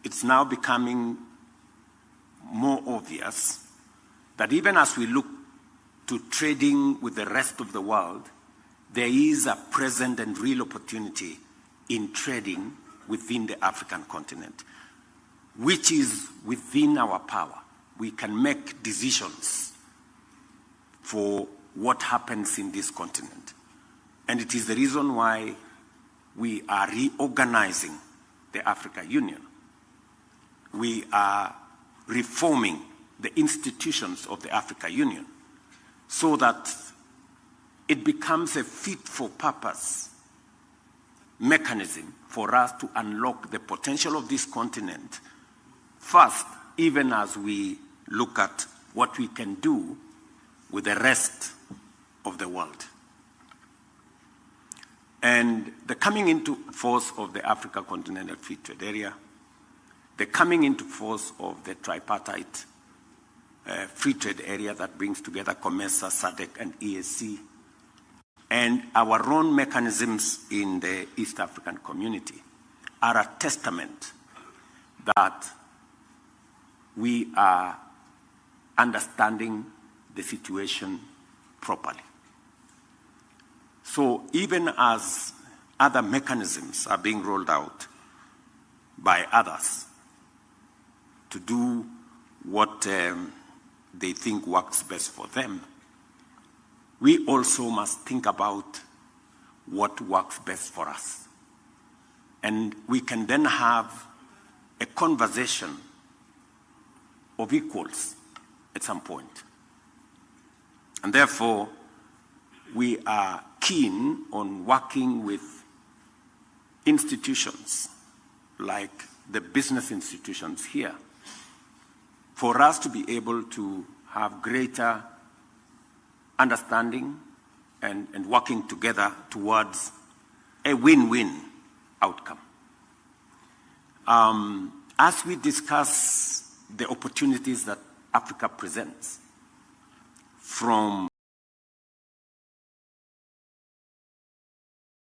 it's now becoming more obvious that even as we look to trading with the rest of the world, there is a present and real opportunity in trading within the African continent, which is within our power. We can make decisions for what happens in this continent. And it is the reason why we are reorganizing the African Union. We are reforming the institutions of the African Union so that it becomes a fit-for-purpose mechanism for us to unlock the potential of this continent first, even as we look at what we can do with the rest of the world. And the coming into force of the Africa Continental Free Trade Area, the coming into force of the tripartite free trade area that brings together COMESA, SADC, and EAC, and our own mechanisms in the East African community are a testament that we are understanding the situation properly. So even as other mechanisms are being rolled out by others to do what they think works best for them, we also must think about what works best for us. And we can then have a conversation of equals at some point. And therefore, we are keen on working with institutions like the business institutions here for us to be able to have greater understanding and working together towards a win-win outcome. As we discuss the opportunities that Africa presents, from